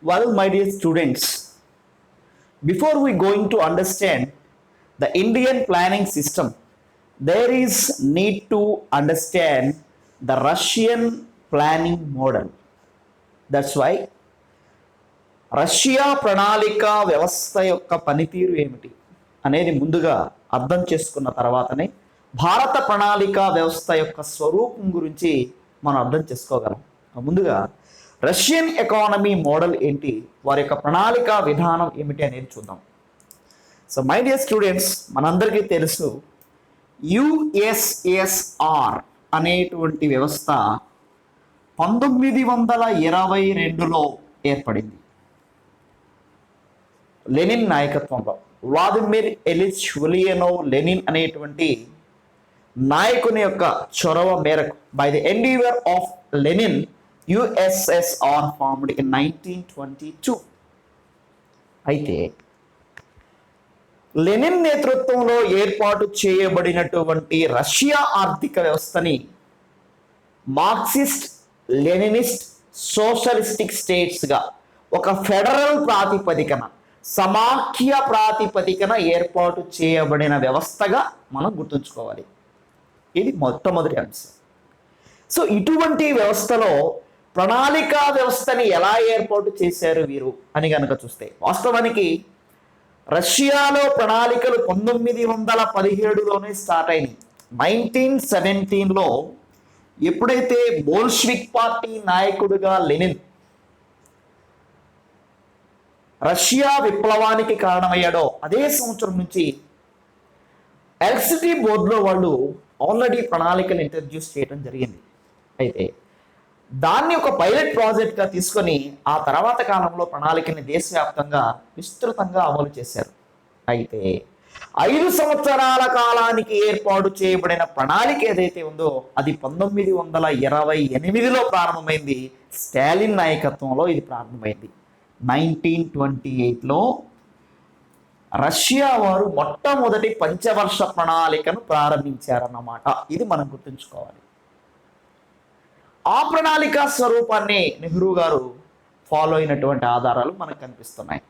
Well, my dear students, before we going to understand the Indian planning system, there is need to understand the Russian planning model. That's why Russia ప్రణాళిక వ్యవస్థ యొక్క పనితీరు ఏమిటి అనేది ముందుగా అర్థం చేసుకున్న తర్వాతనే భారత ప్రణాళిక వ్యవస్థ యొక్క స్వరూపం గురించి మనం అర్థం చేసుకోగలం. ముందుగా రష్యన్ ఎకానమీ మోడల్ ఏంటి, వారి యొక్క ప్రణాళిక విధానం ఏమిటి అనేది చూద్దాం. సో మై డియర్ స్టూడెంట్స్, మనందరికీ తెలుసు యుఎస్ఎస్ఆర్ అనేటువంటి వ్యవస్థ 1922లో ఏర్పడింది. లెనిన్ నాయకత్వంలో వ్లాదిమిర్ ఇలిచ్ ఉలియనోవ్ లెనిన్ అనేటువంటి నాయకుని యొక్క చొరవ మేరకు by the endeavour of Lenin USSR formed in 1922. అయితే లెనిన్ నేతృత్వంలో ఏర్పాటు చేయబడినటువంటి రష్యా ఆర్థిక వ్యవస్థని మార్క్సిస్ట్ లెనినిస్ట్ సోషలిస్టిక్ స్టేట్స్గా ఒక ఫెడరల్ ప్రాతిపదికన సమాఖ్య ప్రాతిపదికన ఏర్పాటు చేయబడిన వ్యవస్థగా మనం గుర్తుంచుకోవాలి. ఇది మొట్టమొదటి అంశం. సో ఇటువంటి వ్యవస్థలో ప్రణాళికా వ్యవస్థని ఎలా ఏర్పాటు చేశారు వీరు అని కనుక చూస్తే, వాస్తవానికి రష్యాలో ప్రణాళికలు 1917లోనే స్టార్ట్ అయినాయి. 1917లో ఎప్పుడైతే బోల్షివిక్ పార్టీ నాయకుడిగా లెనిన్ రష్యా విప్లవానికి కారణమయ్యాడో అదే సంవత్సరం నుంచి ఎలక్ట్రిసిటీ బోర్డులో వాళ్ళు ఆల్రెడీ ప్రణాళికలు ఇంట్రడ్యూస్ చేయడం జరిగింది. అయితే దాన్ని ఒక పైలట్ ప్రాజెక్ట్గా తీసుకొని ఆ తర్వాత కాలంలో ప్రణాళికని దేశవ్యాప్తంగా విస్తృతంగా అమలు చేశారు. అయితే 5 సంవత్సరాల కాలానికి ఏర్పాటు చేయబడిన ప్రణాళిక ఏదైతే ఉందో అది 1928లో ప్రారంభమైంది. స్టాలిన్ నాయకత్వంలో ఇది ప్రారంభమైంది. 1928లో రష్యా వారు మొట్టమొదటి పంచవర్ష ప్రణాళికను ప్రారంభించారన్నమాట. ఇది మనం గుర్తుంచుకోవాలి. ఆ ప్రణాళిక స్వరూపాన్ని నెహ్రూ గారు ఫాలో అయినటువంటి ఆధారాలు మనకు కనిపిస్తున్నాయి.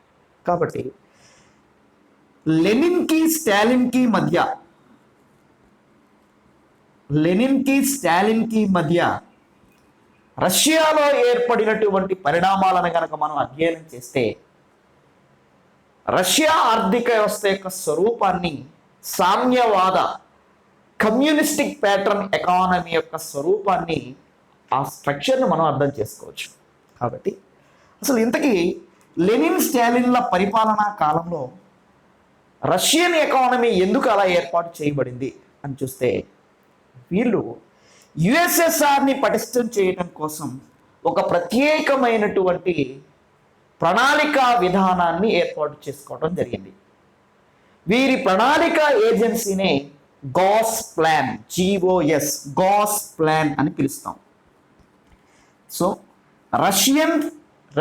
కాబట్టి లెనిన్కి స్టాలిన్కి మధ్య రష్యాలో ఏర్పడినటువంటి పరిణామాలను కనుక మనం అధ్యయనం చేస్తే రష్యా ఆర్థిక వ్యవస్థ యొక్క స్వరూపాన్ని సామ్యవాద కమ్యూనిస్టిక్ ప్యాటర్న్ ఎకానమీ యొక్క స్వరూపాన్ని ఆ స్ట్రక్చర్ను మనం అర్థం చేసుకోవచ్చు. కాబట్టి అసలు ఇంతకీ లెనిన్ స్టాలిన్ల పరిపాలనా కాలంలో రష్యన్ ఎకానమీ ఎందుకు అలా ఏర్పాటు చేయబడింది అని చూస్తే, వీళ్ళు యుఎస్ఎస్ఆర్ని పటిష్టం చేయడం కోసం ఒక ప్రత్యేకమైనటువంటి ప్రణాళికా విధానాన్ని ఏర్పాటు చేసుకోవడం జరిగింది. వీరి ప్రణాళికా ఏజెన్సీనే గాస్ ప్లాన్, గాస్ ప్లాన్ అని పిలుస్తాం. So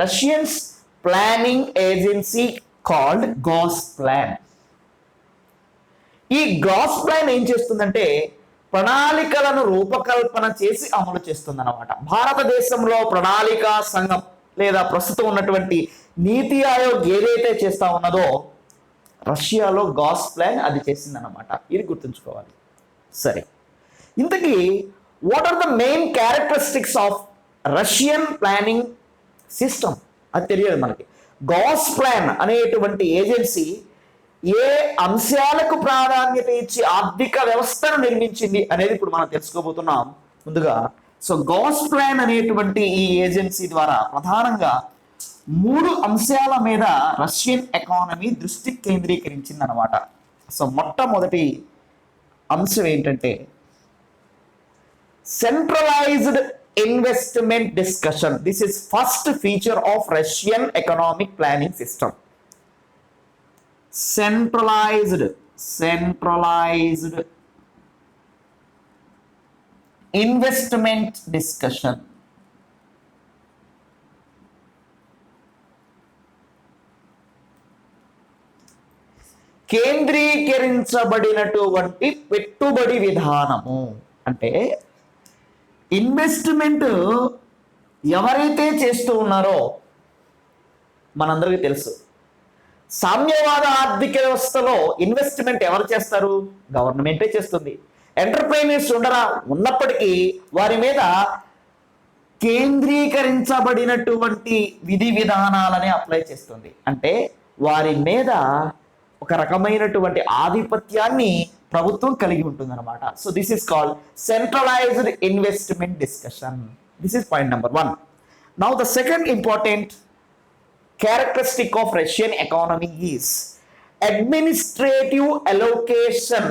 Russians planning agency called Gosplan. ఈ గాస్ ప్లాన్ ఏం చేస్తుందంటే ప్రణాళికలను రూపకల్పన చేసి అమలు చేస్తుంది అన్నమాట. భారతదేశంలో ప్రణాళికా సంఘం లేదా ప్రస్తుతం ఉన్నటువంటి నీతి ఆయోగ్ ఏదైతే చేస్తా ఉన్నదో రష్యాలో గాస్ ప్లాన్ అది చేసిందన్నమాట. ఇది గుర్తుంచుకోవాలి. సరే, ఇంతకీ what are the main characteristics of Russian planning system అది తెలియదు మనకి. గాస్ ప్లాన్ అనేటువంటి ఏజెన్సీ ఏ అంశాలకు ప్రాధాన్యత ఇచ్చి ఆర్థిక వ్యవస్థను నిర్మించింది అనేది ఇప్పుడు మనం తెలుసుకోబోతున్నాం. ముందుగా సో గాస్ ప్లాన్ అనేటువంటి ఈ ఏజెన్సీ ద్వారా ప్రధానంగా 3 అంశాల మీద రష్యన్ ఎకానమీ దృష్టి కేంద్రీకరించింది అన్నమాట. సో మొట్టమొదటి అంశం ఏంటంటే centralized investment discussion. This is first feature of Russian economic planning system. centralized investment discussion. కేంద్రీకరించబడినటువంటి పెట్టుబడి విధానము అంటే ఇన్వెస్ట్మెంట్ ఎవరైతే చేస్తూ ఉన్నారో మనందరికీ తెలుసు. సామ్యవాద ఆర్థిక వ్యవస్థలో ఇన్వెస్ట్మెంట్ ఎవరు చేస్తారు? గవర్నమెంటే చేస్తుంది. ఎంటర్ప్రైనర్స్ ఉన్నప్పటికీ వారి మీద కేంద్రీకరించబడినటువంటి విధి విధానాలనే అప్లై చేస్తుంది. అంటే వారి మీద ఒక రకమైనటువంటి ఆధిపత్యాన్ని ప్రభుత్వం కలిగి ఉంటుంది అనమాట. So this is called centralized investment discussion. This is point number 1. Now the second important characteristic of Russian economy is administrative allocation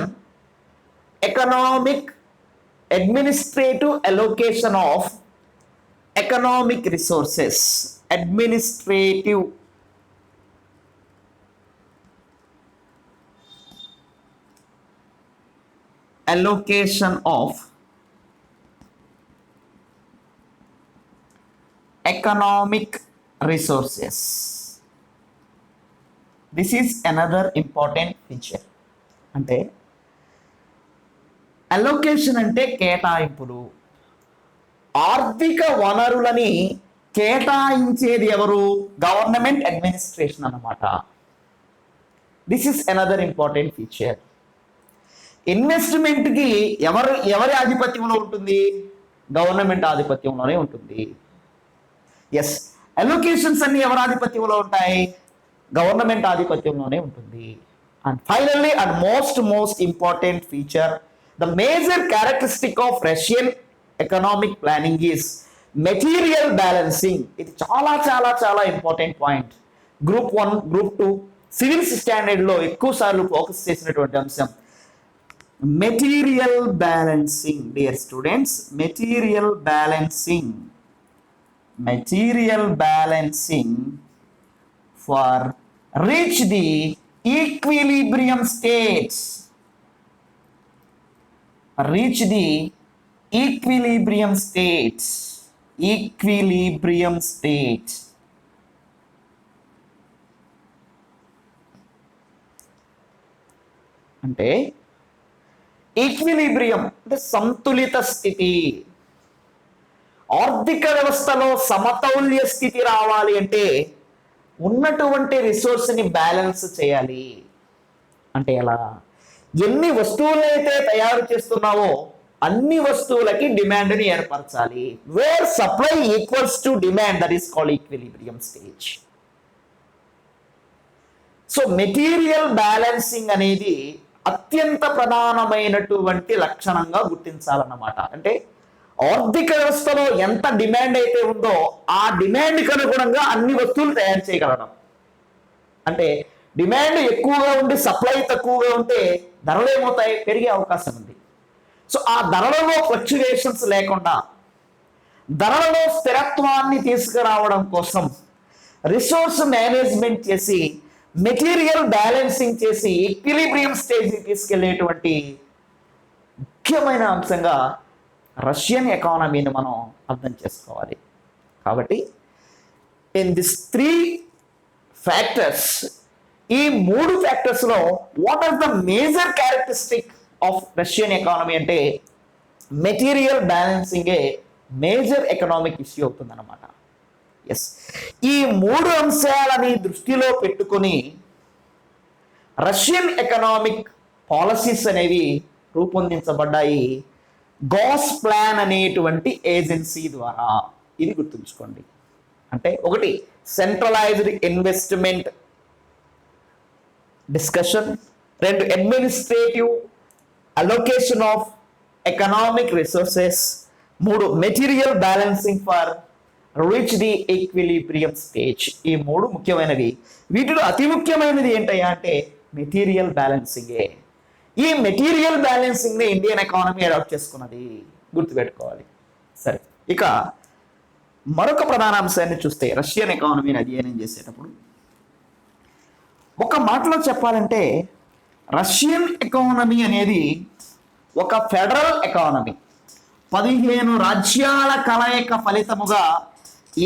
of economic resources. Administrative allocation of economic resources. This is another important feature. అంటే allocation అంటే కేటాయింపులు. ఆర్థిక వనరులని కేటాయించేది ఎవరు? Government administration అన్నమాట. This is another important feature. ఇన్వెస్ట్మెంట్కి ఎవరి ఆధిపత్యంలో ఉంటుంది? గవర్నమెంట్ ఆధిపత్యంలోనే ఉంటుంది. ఎస్, అలోకేషన్స్ అన్ని ఎవరి ఆధిపత్యంలో ఉంటాయి? గవర్నమెంట్ ఆధిపత్యంలోనే ఉంటుంది. And finally and most important feature, the major characteristic of Russian economic planning is material balancing. ఇది చాలా చాలా చాలా important point. Group 1, group 2 civils స్టాండర్డ్లో ఎక్కువ సార్లు ఫోకస్ చేసినటువంటి అంశం material balancing. Dear students, material balancing for reach the equilibrium states. అంటే ఈక్విలిబ్రియం అంటే సంతులిత స్థితి. ఆర్థిక వ్యవస్థలో సమతౌల్య స్థితి రావాలి అంటే ఉన్నటువంటి రిసోర్స్ని బ్యాలెన్స్ చేయాలి. అంటే ఎలా? ఎన్ని వస్తువులైతే తయారు చేస్తున్నావో అన్ని వస్తువులకి డిమాండ్ని ఏర్పరచాలి. Where supply equals to demand, that is called equilibrium stage. So material balancing అనేది అత్యంత ప్రధానమైనటువంటి లక్షణంగా గుర్తించాలన్నమాట. అంటే ఆర్థిక వ్యవస్థలో ఎంత డిమాండ్ అయితే ఉందో ఆ డిమాండ్కి అనుగుణంగా అన్ని వస్తువులు తయారు చేయగలడం. అంటే డిమాండ్ ఎక్కువగా ఉండి సప్లై తక్కువగా ఉంటే ధరలు ఏమవుతాయి? పెరిగే అవకాశం ఉంది. సో ఆ ధరలలో ఫ్లక్చువేషన్స్ లేకుండా ధరలలో స్థిరత్వాన్ని తీసుకురావడం కోసం రిసోర్స్ మేనేజ్మెంట్ చేసి మెటీరియల్ బ్యాలెన్సింగ్ చేసి ఈక్విలిబ్రియం స్టేజ్కి తీసుకెళ్లేటువంటి ముఖ్యమైన అంశంగా రష్యన్ ఎకానమీని మనం అర్థం చేసుకోవాలి. కాబట్టి ఇన్ దిస్ 3 ఫ్యాక్టర్స్, ఈ 3 ఫ్యాక్టర్స్లో what are the major characteristic of Russian economy అంటే మెటీరియల్ బ్యాలెన్సింగే మేజర్ ఎకనామిక్ ఇష్యూ అవుతుందన్నమాట. ఎస్, ఈ 3 అంశాలని దృష్టిలో పెట్టుకొని రష్యన్ ఎకనామిక్ పాలసీస్ అనేవి రూపొందించబడ్డాయి గాస్ ప్లాన్ అనేటువంటి ఏజెన్సీ ద్వారా. ఇది గుర్తుంచుకోండి. అంటే 1 centralized investment discussion, 2 administrative allocation of economic resources, 3 material balancing for reach the equilibrium stage. ఈ 3 ముఖ్యమైనవి. వీటిలో అతి ముఖ్యమైనది ఏంటయ్యా అంటే మెటీరియల్ బ్యాలెన్సింగే. ఈ మెటీరియల్ బ్యాలెన్సింగ్ని ఇండియన్ ఎకానమీ అడాప్ట్ చేసుకున్నది, గుర్తుపెట్టుకోవాలి. సరే, ఇక మరొక ప్రధాన అంశాన్ని చూస్తే రష్యన్ ఎకానమీని అధ్యయనం చేసేటప్పుడు ఒక మాటలో చెప్పాలంటే రష్యన్ ఎకానమీ అనేది ఒక ఫెడరల్ ఎకానమీ. 15 రాజ్యాల కలయిక ఫలితముగా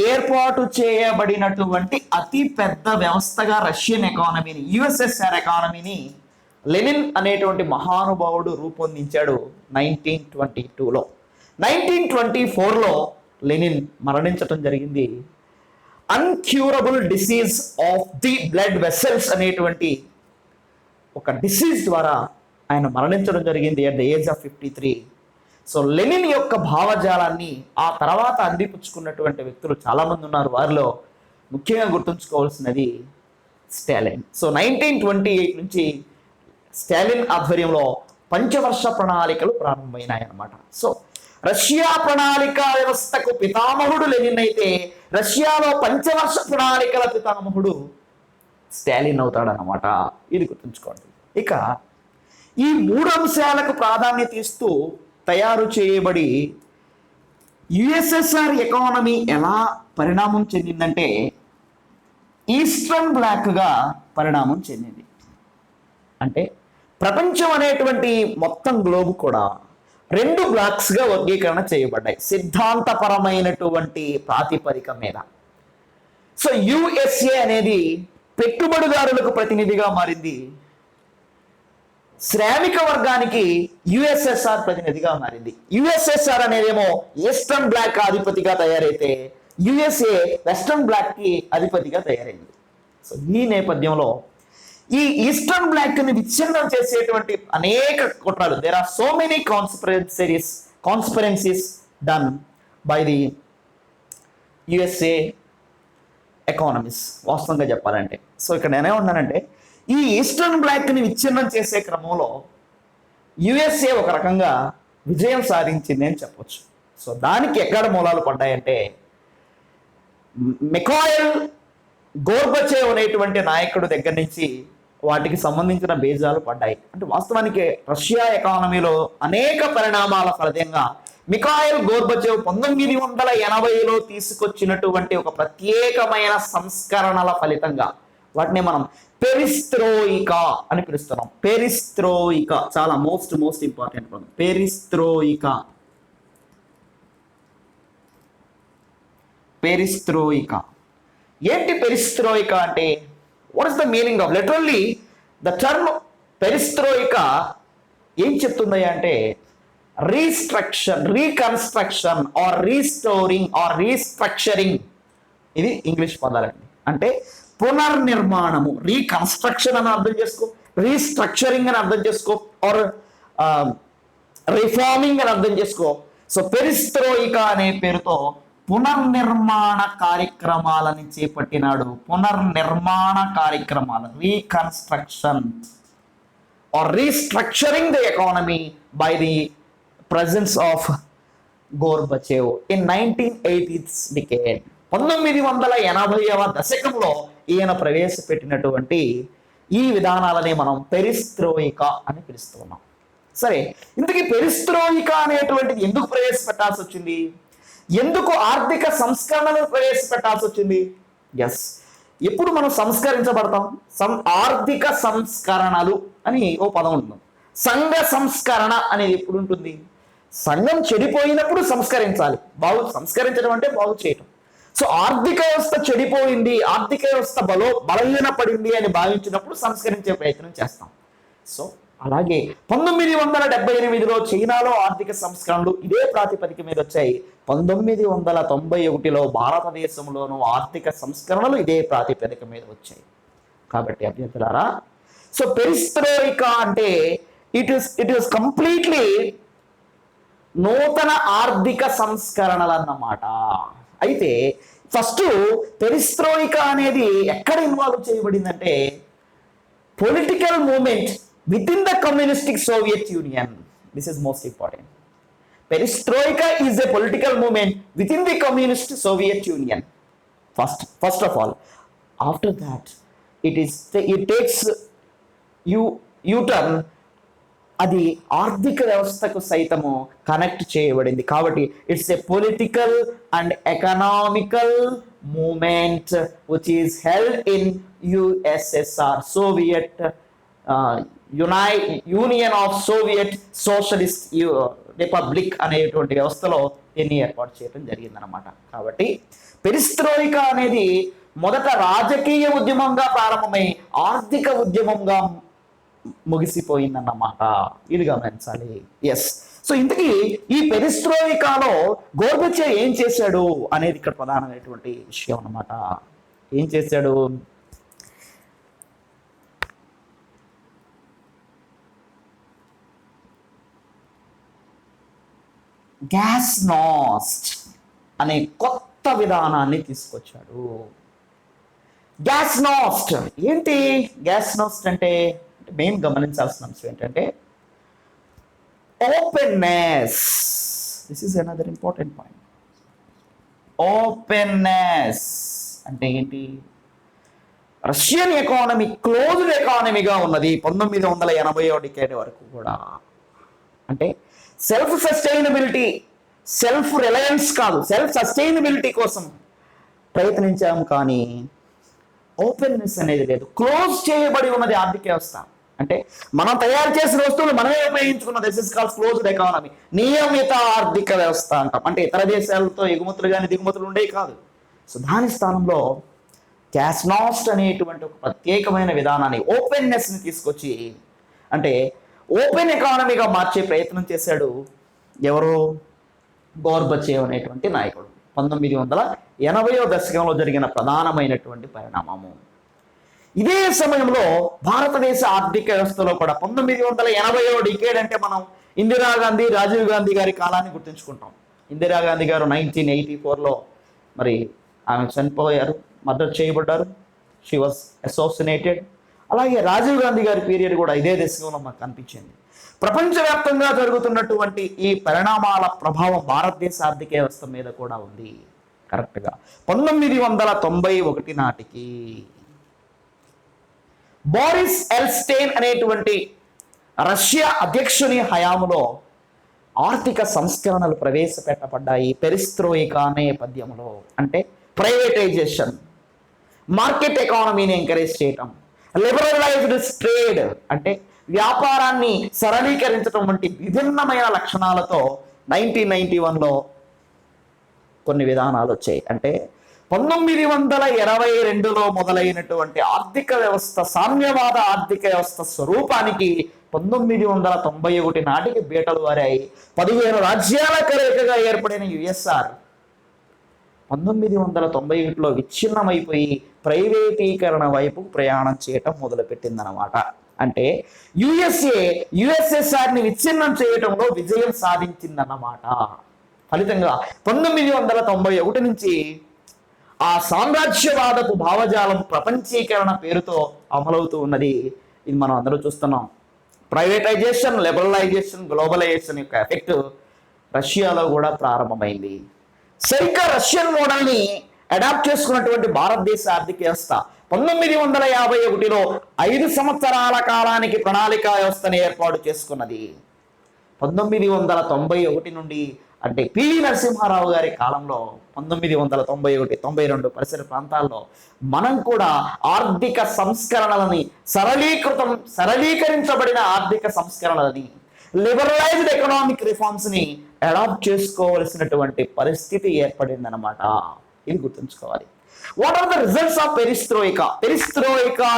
ఏర్పాటు చేయబడినటువంటి అతి పెద్ద వ్యవస్థగా రష్యన్ ఎకానమీని, యుఎస్ఎస్ఆర్ ఎకానమీని లెనిన్ అనేటువంటి మహానుభావుడు రూపొందించాడు 1922లో. 1924లో లెనిన్ మరణించటం జరిగింది. Uncurable disease of the blood vessels అనేటువంటి ఒక డిసీజ్ ద్వారా ఆయన మరణించడం జరిగింది at the age of 53. So Lenin యొక్క భావజాలాన్ని ఆ తర్వాత అందిపుచ్చుకున్నటువంటి వ్యక్తులు చాలామంది ఉన్నారు. వారిలో ముఖ్యంగా గుర్తుంచుకోవాల్సినది స్టాలిన్. సో 1928 నుంచి స్టాలిన్ ఆధ్వర్యంలో పంచవర్ష ప్రణాళికలు ప్రారంభమైనాయి అన్నమాట. సో రష్యా ప్రణాళిక వ్యవస్థకు పితామహుడు లెనిన్ అయితే రష్యాలో పంచవర్ష ప్రణాళికల పితామహుడు స్టాలిన్ అవుతాడనమాట. ఇది గుర్తుంచుకోండి. ఇక ఈ 3 అంశాలకు ప్రాధాన్యత ఇస్తూ తయారు చేయబడి యుఎస్ఎస్ఆర్ ఎకానమీ ఎలా పరిణామం చెందిందంటే ఈస్టర్న్ బ్లాక్గా పరిణామం చెందింది. అంటే ప్రపంచం అనేటువంటి మొత్తం గ్లోబ్ కూడా 2 బ్లాక్స్గా వర్గీకరణ చేయబడ్డాయి సిద్ధాంతపరమైనటువంటి ప్రాతిపదిక మీద. సో యుఎస్ఏ అనేది పెట్టుబడిదారులకు ప్రతినిధిగా మారింది, శ్రామిక వర్గానికి యుఎస్ఎస్ఆర్ ప్రతినిధిగా మారింది. యుఎస్ఎస్ఆర్ అనేదేమో ఈస్టర్న్ బ్లాక్ అధిపతిగా తయారైతే యుఎస్ఏ వెస్టర్న్ బ్లాక్ కి అధిపతిగా తయారైంది. సో ఈ నేపథ్యంలో ఈ ఈస్టర్న్ బ్లాక్ ని విచ్ఛిన్నం చేసేటువంటి అనేక కుట్రలు, there are so many conspiracies done by the USA economies వాస్తవంగా చెప్పాలంటే. సో ఇక్కడ నేనేమన్నానంటే ఈ ఈస్టర్న్ బ్లాక్ ని విచ్ఛిన్నం చేసే క్రమంలో యుఎస్ఏ ఒక రకంగా విజయం సాధించింది అని చెప్పొచ్చు. సో దానికి ఎక్కడ మూలాలు పడ్డాయంటే మిఖాయిల్ గోర్బచేవ్ అనేటువంటి నాయకుడు దగ్గర నుంచి వాటికి సంబంధించిన బీజాలు పడ్డాయి. అంటే వాస్తవానికి రష్యా ఎకానమీలో అనేక పరిణామాల ఫలితంగా మిఖాయిల్ గోర్బచేవ్ 1980లో తీసుకొచ్చినటువంటి ఒక ప్రత్యేకమైన సంస్కరణల ఫలితంగా వాటిని మనం పెరిస్ట్రోయికా అని పిలుస్తున్నాం. పెరిస్ట్రోయికా చాలా మోస్ట్ ఇంపార్టెంట్ పదం. పెరిస్ట్రోయికా ఏంటి పెరిస్ట్రోయికా అంటే? What is the meaning of literally the term perestroika ఏం చెప్తుంది అంటే reconstruction or restoring or restructuring. ఇది ఇంగ్లీష్ పదాలండి. అంటే పునర్నిర్మాణము, రీకన్స్ట్రక్షన్ అని అర్థం చేసుకో, రీస్ట్రక్చరింగ్ అని అర్థం చేసుకో, ఆర్ రిఫార్మింగ్ అని అర్థం చేసుకో. సో పెరిస్ట్రోయికా అనే పేరుతో పునర్నిర్మాణ కార్యక్రమాలని చేపట్టినాడు. పునర్నిర్మాణ కార్యక్రమాలు, reconstruction or restructuring the economy by the presence of Gorbachev in 1980s decade. 1980వ దశకంలో ఈయన ప్రవేశపెట్టినటువంటి ఈ విధానాలని మనం పెరిస్ట్రోయికా అని పిలుస్తున్నాం. సరే, ఇంతకీ పెరిస్ట్రోయికా అనేటువంటిది ఎందుకు ప్రవేశపెట్టాల్సి వచ్చింది? ఎందుకు ఆర్థిక సంస్కరణలు ప్రవేశపెట్టాల్సి వచ్చింది? ఎస్, ఎప్పుడు మనం సంస్కరించబడతాం? ఆర్థిక సంస్కరణలు అని ఓ పదం ఉంటుంది. సంఘ సంస్కరణ అనేది ఎప్పుడు ఉంటుంది? సంఘం చెడిపోయినప్పుడు సంస్కరించాలి. సంస్కరించడం అంటే బాగు చేయటం. సో ఆర్థిక వ్యవస్థ చెడిపోయింది, ఆర్థిక వ్యవస్థ బలహీనపడింది అని భావించినప్పుడు సంస్కరించే ప్రయత్నం చేస్తాం. సో అలాగే 1978లో చైనాలో ఆర్థిక సంస్కరణలు ఇదే ప్రాతిపదిక మీద వచ్చాయి. 1991లో భారతదేశంలోనూ ఆర్థిక సంస్కరణలు ఇదే ప్రాతిపదిక మీద వచ్చాయి. కాబట్టి అభ్యర్థులారా, సో పెరిస్ట్రోయికా అంటే ఇట్ ఈస్ కంప్లీట్లీ నూతన ఆర్థిక సంస్కరణలు అన్నమాట. అయితే ఫస్ట్ పెరిస్ట్రోయికా అనేది ఎక్కడ ఇన్వాల్వ్ చేయబడిందంటే political movement with in the communistic Soviet Union. This is most important. Perestroika is a political movement with in the communist Soviet Union. First of all, after that it takes U turn, అది ఆర్థిక వ్యవస్థకు సైతము connect చేయబడింది. కాబట్టి it's a political and economical movement which is held in USSR, Soviet Union of Soviet Socialist Republic అనేటువంటి వ్యవస్థలో దీన్ని ఏర్పాటు చేయడం జరిగిందనమాట. కాబట్టి పెరిస్ట్రోయికా అనేది మొదట రాజకీయ ఉద్యమంగా ప్రారంభమై ఆర్థిక ఉద్యమంగా ముగిసిపోయిందన్నమాట. ఇది గమనించాలి. ఎస్, సో ఇంతకీ ఈ పెరిస్ట్రోయికాలో గోర్బచేవ్ ఏం చేశాడు అనేది ఇక్కడ ప్రధానమైనటువంటి విషయం అన్నమాట. ఏం చేశాడు? గ్లాస్నోస్ట్ అనే కొత్త విధానాన్ని తీసుకొచ్చాడు. గ్లాస్నోస్ట్ ఏంటి? గ్లాస్నోస్ట్ అంటే మెయిన్ గమనించాల్సిన అంశం ఏంటంటే openness. This is another important point. Openness అంటే ఏంటి? రష్యన్ ఎకానమీ క్లోజ్డ్ ఎకానమీగా ఉన్నది 1980వ డికేడ్ వరకు కూడా. అంటే సెల్ఫ్ సస్టైనబిలిటీ, సెల్ఫ్ రిలయన్స్ కాదు, సెల్ఫ్ సస్టైనబిలిటీ కోసం ప్రయత్నించాము, కానీ ఓపెన్నెస్ అనేది లేదు. క్లోజ్ చేయబడి ఉన్నది ఆర్థిక వ్యవస్థ. అంటే మనం తయారు చేసిన వస్తువులు మనమే ఉపయోగించుకున్న this is called closed economy, నియమిత ఆర్థిక వ్యవస్థ అంటాం. అంటే ఇతర దేశాలతో ఎగుమతులు కానీ దిగుమతులు ఉండేవి కాదు. సో దాని స్థానంలో గ్లాస్నోస్ట్ అనేటువంటి ఒక ప్రత్యేకమైన విధానాన్ని, ఓపెన్నెస్ని తీసుకొచ్చి అంటే ఓపెన్ ఎకానమీగా మార్చే ప్రయత్నం చేశాడు. ఎవరు? గోర్బచేవ్ అనేటువంటి నాయకుడు. 1980వ దశకంలో జరిగిన ప్రధానమైనటువంటి పరిణామము. ఇదే సమయంలో భారతదేశ ఆర్థిక వ్యవస్థలో కూడా 1980వ డికేడ్ అంటే మనం ఇందిరాగాంధీ, రాజీవ్ గాంధీ గారి కాలాన్ని గుర్తుంచుకుంటాం. ఇందిరాగాంధీ గారు 1984లో మరి ఆమె చనిపోయారు, మర్డర్ చేయబడ్డారు. She was assassinated. అలాగే రాజీవ్ గాంధీ గారి పీరియడ్ కూడా ఇదే దశకంలో మనకు కనిపించింది. ప్రపంచవ్యాప్తంగా జరుగుతున్నటువంటి ఈ పరిణామాల ప్రభావం భారతదేశ ఆర్థిక వ్యవస్థ మీద కూడా ఉంది. కరెక్ట్గా 1991 నాటికి బోరిస్ ఎల్స్టైన్ అనేటువంటి రష్యా అధ్యక్షుని హయాంలో ఆర్థిక సంస్కరణలు ప్రవేశపెట్టబడ్డాయి పెరిస్ట్రోయికా నేపథ్యంలో. అంటే ప్రైవేటైజేషన్, మార్కెట్ ఎకానమీని ఎంకరేజ్ చేయటం, లిబరలైజ్డ్ ట్రేడ్ అంటే వ్యాపారాన్ని సరళీకరించడం వంటి విభిన్నమైన లక్షణాలతో 1991లో కొన్ని విధానాలు వచ్చాయి. అంటే 1922లో మొదలైనటువంటి ఆర్థిక వ్యవస్థ, సామ్యవాద ఆర్థిక వ్యవస్థ స్వరూపానికి 1991 నాటికి బీటలు వారాయి. 15 రాజ్యాల కలయికగా ఏర్పడిన యుఎస్ఆర్ 1991లో విచ్ఛిన్నమైపోయి ప్రైవేటీకరణ వైపు ప్రయాణం చేయటం మొదలుపెట్టిందనమాట. అంటే యుఎస్ఎస్ఆర్ని విచ్ఛిన్నం చేయటంలో విజయం సాధించిందన్నమాట. ఫలితంగా 1991 నుంచి ఆ సామ్రాజ్యవాదపు భావజాలం ప్రపంచీకరణ పేరుతో అమలవుతూ ఉన్నది. ఇది మనం అందరూ చూస్తున్నాం. ప్రైవేటైజేషన్, లిబరలైజేషన్, గ్లోబలైజేషన్ యొక్క ఎఫెక్ట్ రష్యాలో కూడా ప్రారంభమైంది. సరిగ్గా రష్యన్ మోడల్ని అడాప్ట్ చేసుకున్నటువంటి భారతదేశ ఆర్థిక వ్యవస్థ 1951లో 5 సంవత్సరాల కాలానికి ప్రణాళికా వ్యవస్థను ఏర్పాటు చేసుకున్నది. 1991 నుండి అంటే పివి నరసింహారావు గారి కాలంలో 1991, 92 పరిసర ప్రాంతాల్లో మనం కూడా ఆర్థిక సంస్కరణలని సరళీకరించబడిన ఆర్థిక సంస్కరణలని, లిబరలైజ్డ్ ఎకనామిక్ రిఫార్మ్స్ని అడాప్ట్ చేసుకోవలసినటువంటి పరిస్థితి ఏర్పడిందనమాట. ఇది గుర్తుంచుకోవాలి. What are the results of perestroika? Perestroika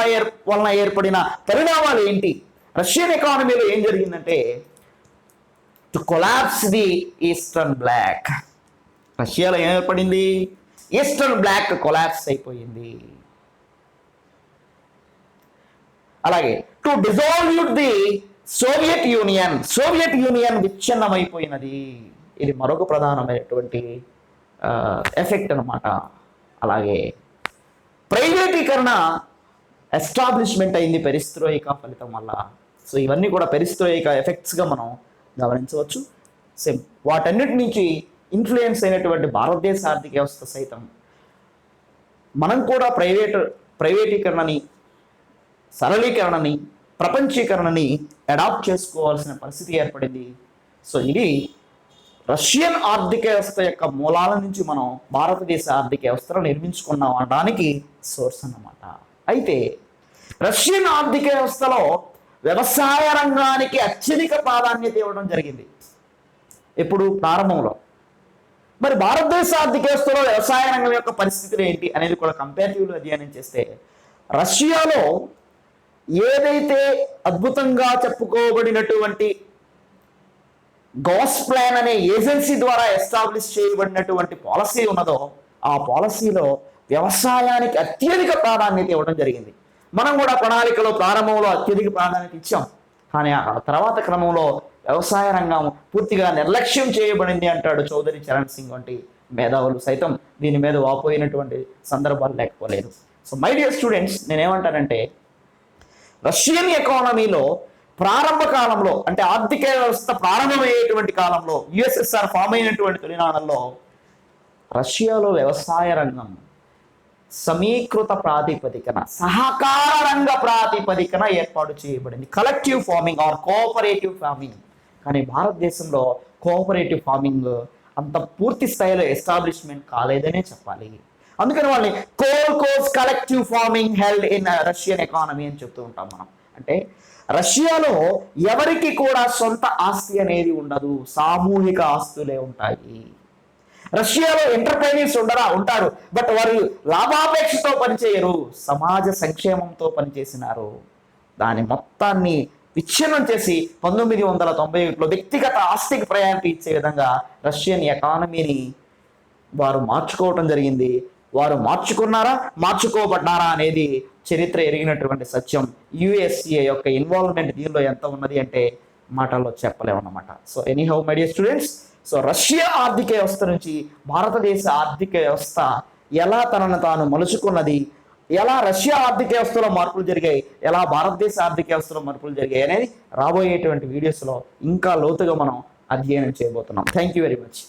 వలన ఏర్పడిన పరిణామాలు ఏంటి? రష్యన్ ఎకానమీలో ఏం జరిగిందంటే to collapse the eastern bloc. రష్యాలో ఏం ఏర్పడింది? ఈస్టర్న్ బ్లాక్ కొలాప్స్ అయిపోయింది. అలాగే to dissolve the Soviet Union విచ్ఛిన్నమైపోయినది. ఇది మరొక ప్రధానమైనటువంటి ఎఫెక్ట్ అన్నమాట. అలాగే ప్రైవేటీకరణ ఎస్టాబ్లిష్మెంట్ అయింది పెరిస్ట్రోయికా ఫలితం వల్ల. సో ఇవన్నీ కూడా పెరిస్ట్రోయికా ఎఫెక్ట్స్గా మనం గమనించవచ్చు. సేమ్ వాటన్నిటి నుంచి ఇన్ఫ్లుయెన్స్ అయినటువంటి భారతదేశ ఆర్థిక వ్యవస్థ సైతం మనం కూడా ప్రైవేటీకరణని, సరళీకరణని, ప్రపంచీకరణని అడాప్ట్ చేసుకోవాల్సిన పరిస్థితి ఏర్పడింది. సో ఇది రష్యన్ ఆర్థిక వ్యవస్థ యొక్క మూలాల నుంచి మనం భారతదేశ ఆర్థిక వ్యవస్థను నిర్మించుకున్నాం అనడానికి సోర్స్ అన్నమాట. అయితే రష్యన్ ఆర్థిక వ్యవస్థలో వ్యవసాయ రంగానికి అత్యధిక ప్రాధాన్యత ఇవ్వడం జరిగింది ఎప్పుడు? ప్రారంభంలో. మరి భారతదేశ ఆర్థిక వ్యవస్థలో వ్యవసాయ రంగం యొక్క పరిస్థితులు ఏంటి అనేది కూడా కంపారిటివ్లో అధ్యయనం చేస్తే రష్యాలో ఏదైతే అద్భుతంగా చెప్పుకోబడినటువంటి గాస్ ప్లాన్ అనే ఏజెన్సీ ద్వారా ఎస్టాబ్లిష్ చేయబడినటువంటి పాలసీ ఉన్నదో ఆ పాలసీలో వ్యవసాయానికి అత్యధిక ప్రాధాన్యత ఇవ్వడం జరిగింది. మనం కూడా ప్రణాళికలో ప్రారంభంలో అత్యధిక ప్రాధాన్యత ఇచ్చాం, కానీ ఆ తర్వాత క్రమంలో వ్యవసాయ రంగం పూర్తిగా నిర్లక్ష్యం చేయబడింది అంటాడు చౌదరి చరణ్ సింగ్ వంటి మేధావులు సైతం దీని మీద వాపోయినటువంటి సందర్భాలు లేకపోలేదు. సో మై డియర్ స్టూడెంట్స్, నేనేమంటానంటే రష్యన్ ఎకానమీలో ప్రారంభ కాలంలో అంటే ఆర్థిక వ్యవస్థ ప్రారంభమయ్యేటువంటి కాలంలో యుఎస్ఎస్ఆర్ ఫామ్ అయినటువంటి తొలినాళ్ళలో రష్యాలో వ్యవసాయ రంగం సమీకృత ప్రాతిపదికన సహకార రంగ ప్రాతిపదికన ఏర్పాటు చేయబడింది, collective farming or cooperative farming. కానీ భారతదేశంలో కోఆపరేటివ్ ఫార్మింగ్ అంత పూర్తి స్థాయిలో ఎస్టాబ్లిష్మెంట్ కాలేదనే చెప్పాలి. అందుకని వాళ్ళని kolkhoz collective farming held in Russian economy అని చెప్తూ ఉంటాం మనం. అంటే రష్యాలో ఎవరికి కూడా సొంత ఆస్తి అనేది ఉండదు, సామూహిక ఆస్తులే ఉంటాయి. రష్యాలో ఎంటర్ప్రైనర్స్ ఉంటారు, బట్ వారు లాభాపేక్షతో పనిచేయరు, సమాజ సంక్షేమంతో పనిచేసినారు. దాని మొత్తాన్ని విచ్ఛిన్నం చేసి 1991లో వ్యక్తిగత ఆస్తికి ప్రయారిటీ ఇచ్చే విధంగా రష్యన్ ఎకానమీని వారు మార్చుకోవటం జరిగింది. వారు మార్చుకున్నారా మార్చుకోబడ్డారా అనేది చరిత్ర ఎరిగినటువంటి సత్యం. యుఎస్ఏ యొక్క ఇన్వాల్వ్మెంట్ దీనిలో ఎంత ఉన్నది అంటే మాటల్లో చెప్పలేమన్నమాట. So anyhow my dear students, so Russia ఆర్థిక వ్యవస్థ నుంచి భారతదేశ ఆర్థిక వ్యవస్థ ఎలా తనను తాను మలుచుకున్నది, ఎలా రష్యా ఆర్థిక వ్యవస్థలో మార్పులు జరిగాయి, ఎలా భారతదేశ ఆర్థిక వ్యవస్థలో మార్పులు జరిగాయి అనేది రాబోయేటువంటి వీడియోస్లో ఇంకా లోతుగా మనం అధ్యయనం చేయబోతున్నాం. Thank you very much.